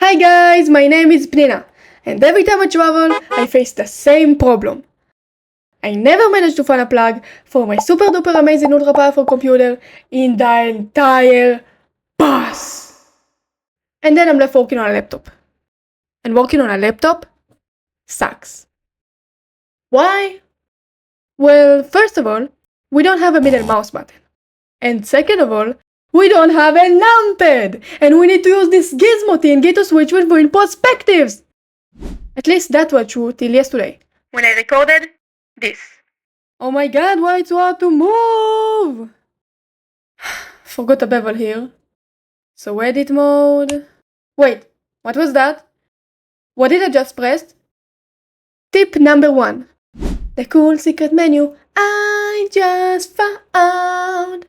Hi guys, my name is Pnina, and every time I travel, I face the same problem. I never manage to find a plug for my super duper amazing ultra powerful computer in the entire bus. And then I'm left working on a laptop. And working on a laptop sucks. Why? Well, first of all, we don't have a middle mouse button. And second of all, we don't have a numpad! And we need to use this gizmo thing to switch between perspectives! At least that was true till yesterday, when I recorded this. Oh my god, why it's so hard to move? Forgot a bevel here. So edit mode. Wait, what was that? What did I just press? Tip number 1. The cool secret menu I just found.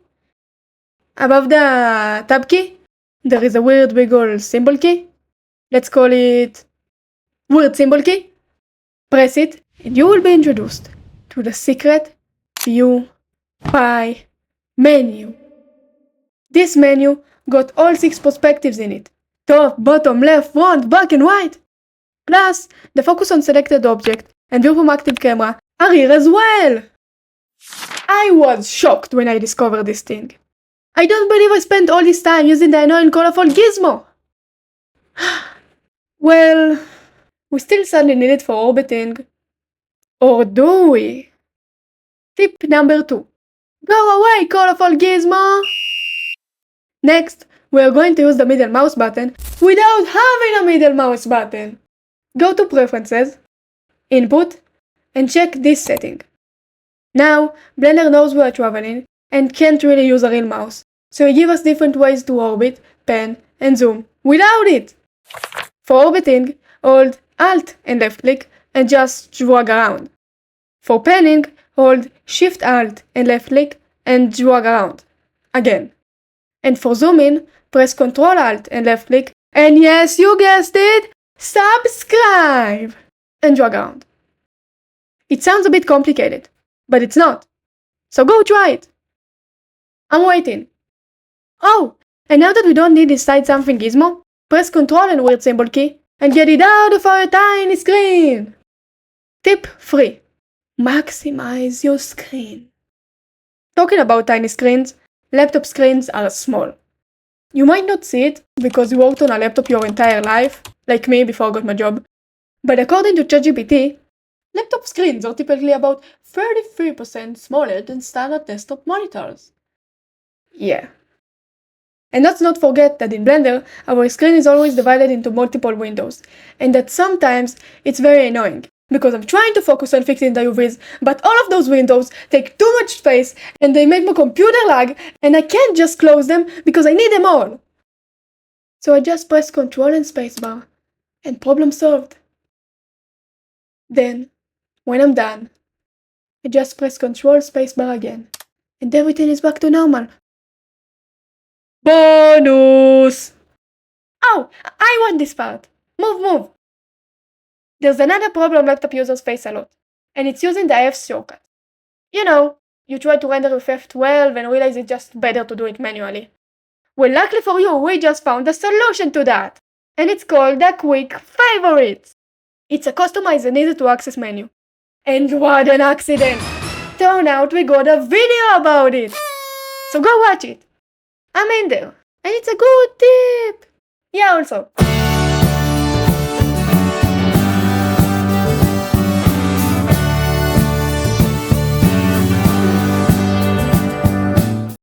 Above the tab key, there is a weird big old symbol key. Let's call it weird symbol key. Press it and you will be introduced to the secret view by menu. This menu got all 6 perspectives in it. Top, bottom, left, front, back and right. Plus, the focus on selected object and view from active camera are here as well. I was shocked when I discovered this thing. I don't believe I spent all this time using the annoying colorful gizmo. Well, we still sadly need it for orbiting. Or do we? Tip number 2. Go away, colorful gizmo! Next, we are going to use the middle mouse button without having a middle mouse button. Go to Preferences, Input, and check this setting. Now, Blender knows we are traveling and can't really use a real mouse, so it gives us different ways to orbit, pan, and zoom without it. For orbiting, hold Alt and left click and just drag around. For panning, hold Shift Alt and left click and drag around. Again. And for zooming, press Ctrl Alt and left click, and yes, you guessed it, subscribe! And drag around. It sounds a bit complicated, but it's not. So go try it. I'm waiting. Oh, and now that we don't need this side something gizmo, press Ctrl and weird symbol key and get it out of our tiny screen. Tip 3. Maximize your screen. Talking about tiny screens, laptop screens are small. You might not see it because you worked on a laptop your entire life, like me before I got my job, but according to ChatGPT, laptop screens are typically about 33% smaller than standard desktop monitors. Yeah. And let's not forget that in Blender, our screen is always divided into multiple windows, and that sometimes it's very annoying, because I'm trying to focus on fixing the UVs, but all of those windows take too much space, and they make my computer lag, and I can't just close them because I need them all. So I just press Ctrl and spacebar, and problem solved. Then, when I'm done, I just press Ctrl spacebar again, and everything is back to normal. Bonus! Oh, I want this part. Move. There's another problem laptop users face a lot, and it's using the F shortcut. You know, you try to render with F12 and realize it's just better to do it manually. Well, luckily for you, we just found a solution to that, and it's called the Quick Favorites. It's a customized and easy to access menu. And what an accident! Turn out we got a video about it! So go watch it! I'm in there, and it's a good tip! Yeah, also,